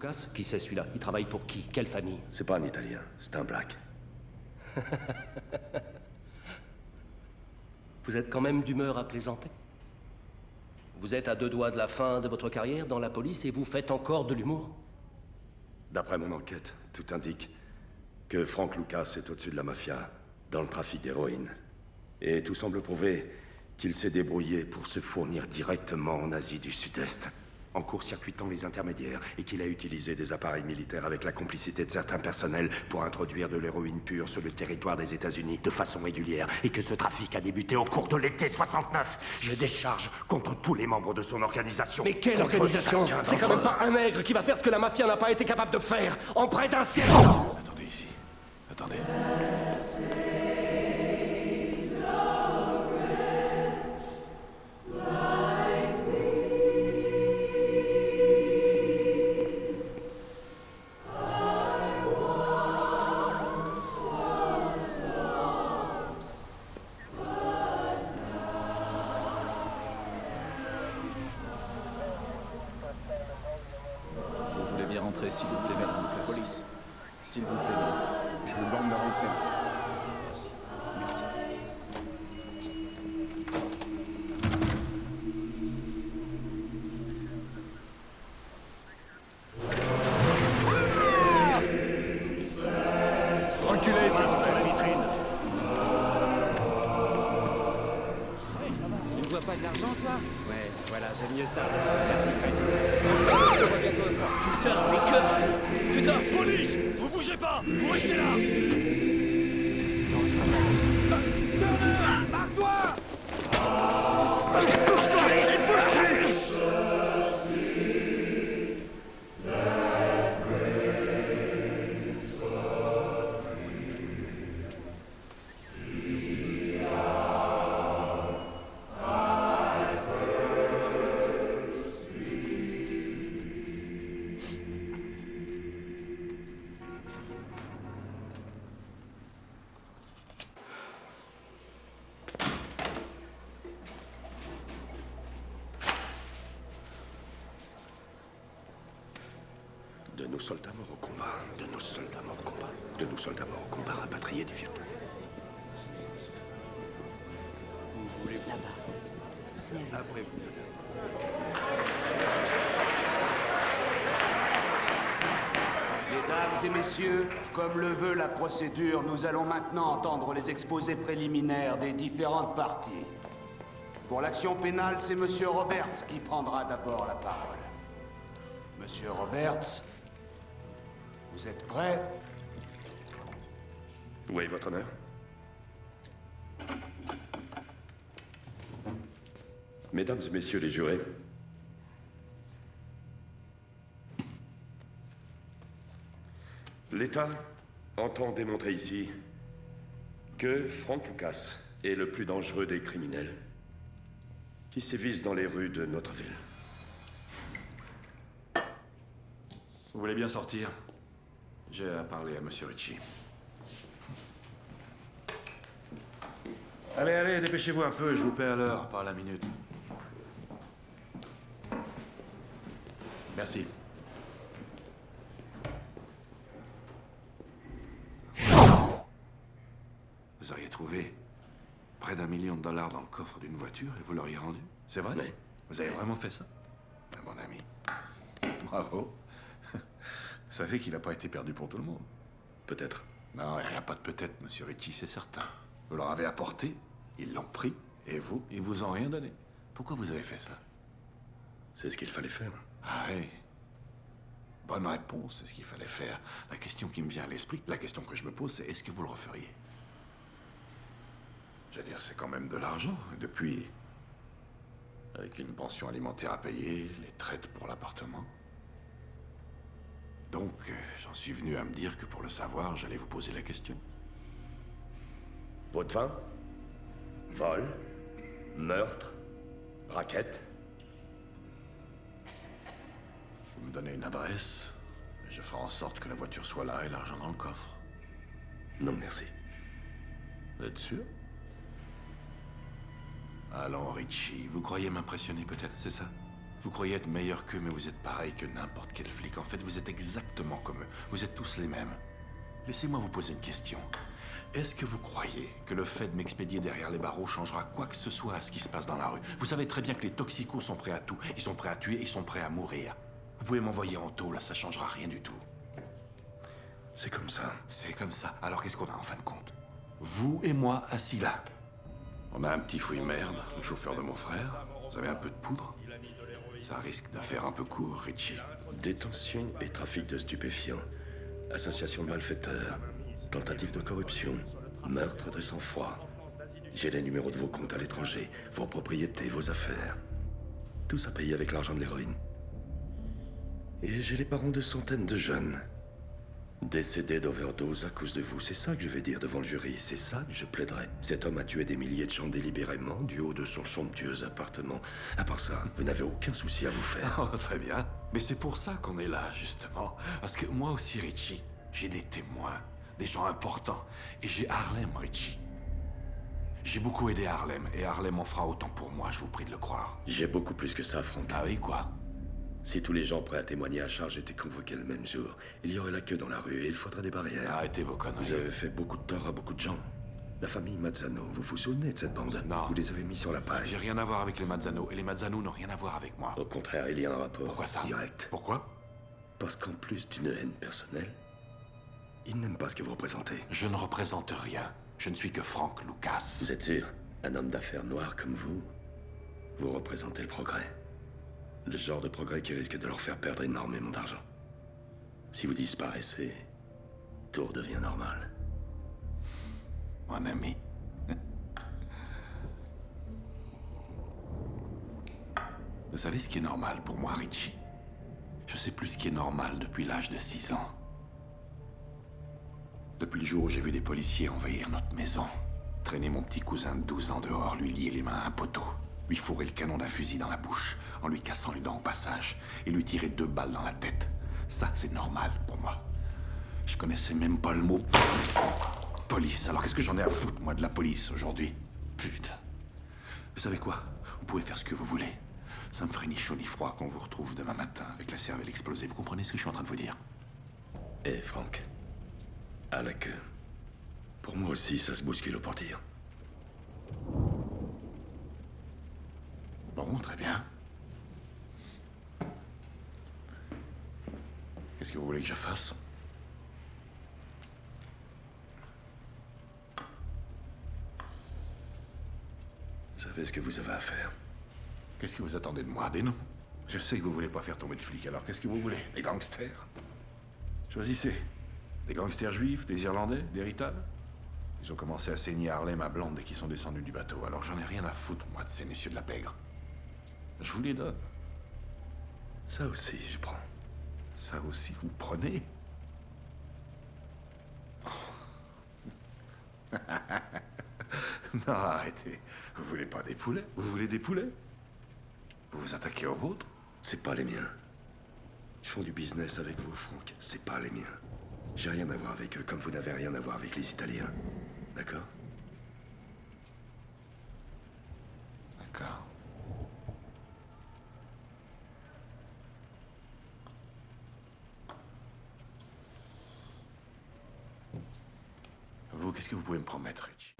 Lucas? Qui c'est celui-là? Il travaille pour qui? Quelle famille? C'est pas un Italien, c'est un Black. Vous êtes quand même d'humeur à plaisanter? Vous êtes à 2 doigts de la fin de votre carrière dans la police et vous faites encore de l'humour? D'après mon enquête, tout indique que Frank Lucas est au-dessus de la mafia dans le trafic d'héroïne. Et tout semble prouver qu'il s'est débrouillé pour se fournir directement en Asie du Sud-Est, en court-circuitant les intermédiaires, et qu'il a utilisé des appareils militaires avec la complicité de certains personnels pour introduire de l'héroïne pure sur le territoire des États-Unis de façon régulière, et que ce trafic a débuté au cours de l'été 69. J'ai des charges contre tous les membres de son organisation. Mais quelle contre organisation? chacun C'est quand d'entre même pas un nègre qui va faire ce que la mafia n'a pas été capable de faire en près d'un siècle. Attendez ici. Attendez. Vous voulez bien rentrer, s'il vous plaît, madame Lucas. Police, s'il vous plaît, madame. Je vous demande de rentrer. Merci. Merci. Reculez, s'il vous plaît. La vitrine. Tu ne vois pas de l'argent, toi? Ouais, voilà, j'aime mieux ça. Merci, Fred. On se revoit bientôt. Putain, mais que... Putain, police! Vous bougez pas! Vous restez là! Turner! Marque-toi! Pousse-toi! Pousse-toi! De nos soldats morts au combat, de nos soldats morts au combat, de nos soldats morts au combat rapatriés du Vietnam. Après vous, madame. Mesdames et messieurs, comme le veut la procédure, nous allons maintenant entendre les exposés préliminaires des différentes parties. Pour l'action pénale, c'est Monsieur Roberts qui prendra d'abord la parole. Monsieur Roberts, vous êtes prêt? Oui, votre honneur. Mesdames et messieurs les jurés, l'État entend démontrer ici que Frank Lucas est le plus dangereux des criminels qui sévissent dans les rues de notre ville. Vous voulez bien sortir? J'ai à parler à Monsieur Ritchie. Allez, allez, dépêchez-vous un peu, je vous paie à l'heure, pas à la minute. Merci. Vous auriez trouvé près d'1 million de dollars dans le coffre d'une voiture et vous l'auriez rendu? C'est vrai? Oui. Vous avez vraiment fait ça? Ah, mon ami, bravo. Vous savez qu'il n'a pas été perdu pour tout le monde. Peut-être. Non, il n'y a pas de peut-être, Monsieur Ritchie, c'est certain. Vous leur avez apporté, ils l'ont pris, et vous, ils vous ont rien donné. Pourquoi vous avez fait ça? C'est ce qu'il fallait faire. Ah oui. Bonne réponse, c'est ce qu'il fallait faire. La question qui me vient à l'esprit, la question que je me pose, c'est est-ce que vous le referiez? Je veux dire, c'est quand même de l'argent. Depuis, avec une pension alimentaire à payer, les traites pour l'appartement. Donc, j'en suis venu à me dire que pour le savoir, j'allais vous poser la question. Pot de vin, vol, meurtre, raquette. Vous me donnez une adresse, et je ferai en sorte que la voiture soit là et l'argent dans le coffre. Non, merci. Vous êtes sûr? Allons, Ritchie, vous croyez m'impressionner peut-être, c'est ça? Vous croyez être meilleur qu'eux, mais vous êtes pareil que n'importe quel flic. En fait, vous êtes exactement comme eux. Vous êtes tous les mêmes. Laissez-moi vous poser une question. Est-ce que vous croyez que le fait de m'expédier derrière les barreaux changera quoi que ce soit à ce qui se passe dans la rue? Vous savez très bien que les toxicos sont prêts à tout. Ils sont prêts à tuer, ils sont prêts à mourir. Vous pouvez m'envoyer en tôle, ça changera rien du tout. C'est comme ça. C'est comme ça. Alors qu'est-ce qu'on a en fin de compte? Vous et moi assis là. On a un petit fouille-merde, le chauffeur de mon frère. Vous avez un peu de poudre? Ça risque de faire un peu court, Richie. Détention et trafic de stupéfiants. Association de malfaiteurs. Tentative de corruption. Meurtre de sang-froid. J'ai les numéros de vos comptes à l'étranger. Vos propriétés, vos affaires. Tout ça payé avec l'argent de l'héroïne. Et j'ai les parents de centaines de jeunes. Décédés d'overdose à cause de vous. C'est ça que je vais dire devant le jury. C'est ça que je plaiderai. Cet homme a tué des milliers de gens délibérément du haut de son somptueux appartement. À part ça, vous n'avez aucun souci à vous faire. Oh, très bien. Mais c'est pour ça qu'on est là, justement. Parce que moi aussi, Richie, j'ai des témoins, des gens importants. Et j'ai Harlem, Richie. J'ai beaucoup aidé Harlem, et Harlem en fera autant pour moi, je vous prie de le croire. J'ai beaucoup plus que ça, Frank. Ah oui, quoi? Si tous les gens prêts à témoigner à charge étaient convoqués le même jour, il y aurait la queue dans la rue et il faudrait des barrières. Arrêtez vos conneries. Vous avez fait beaucoup de tort à beaucoup de gens. La famille Mazzano, vous vous souvenez de cette bande? Non. Vous les avez mis sur la paille. J'ai rien à voir avec les Mazzano, et les Mazzano n'ont rien à voir avec moi. Au contraire, il y a un rapport. Pourquoi ça? Direct. Pourquoi? Parce qu'en plus d'une haine personnelle, ils n'aiment pas ce que vous représentez. Je ne représente rien. Je ne suis que Frank Lucas. Vous êtes sûr? Un homme d'affaires noir comme vous représentez le progrès. Le genre de progrès qui risque de leur faire perdre énormément d'argent. Si vous disparaissez, tout redevient normal. Mon ami. Vous savez ce qui est normal pour moi, Richie? Je sais plus ce qui est normal depuis l'âge de 6 ans. Depuis le jour où j'ai vu des policiers envahir notre maison, traîner mon petit cousin de 12 ans dehors, lui lier les mains à un poteau, lui fourrer le canon d'un fusil dans la bouche, en lui cassant les dents au passage, et lui tirer 2 balles dans la tête. Ça, c'est normal pour moi. Je connaissais même pas le mot police. Alors qu'est-ce que j'en ai à foutre, moi, de la police, aujourd'hui? Putain. Vous savez quoi? Vous pouvez faire ce que vous voulez. Ça me ferait ni chaud ni froid qu'on vous retrouve demain matin avec la cervelle explosée. Vous comprenez ce que je suis en train de vous dire? Eh, Frank, à la queue. Pour moi aussi, ça se bouscule au portillon. Bon, très bien. Qu'est-ce que vous voulez que je fasse? Vous savez ce que vous avez à faire. Qu'est-ce que vous attendez de moi? Des noms? Je sais que vous voulez pas faire tomber de flic, alors qu'est-ce que vous voulez? Des gangsters? Choisissez. Des gangsters juifs, des Irlandais, des Rital? Ils ont commencé à saigner Harlem à Blanc dès qu'ils sont descendus du bateau, alors j'en ai rien à foutre, moi, de ces messieurs de la pègre. Je vous les donne. Ça aussi, je prends. Ça aussi, vous prenez? Non, arrêtez. Vous voulez pas des poulets? Vous voulez des poulets? Vous vous attaquez aux vôtres? C'est pas les miens. Ils font du business avec vous, Frank. C'est pas les miens. J'ai rien à voir avec eux, comme vous n'avez rien à voir avec les Italiens. D'accord? D'accord. Vous, qu'est-ce que vous pouvez me promettre, Richie?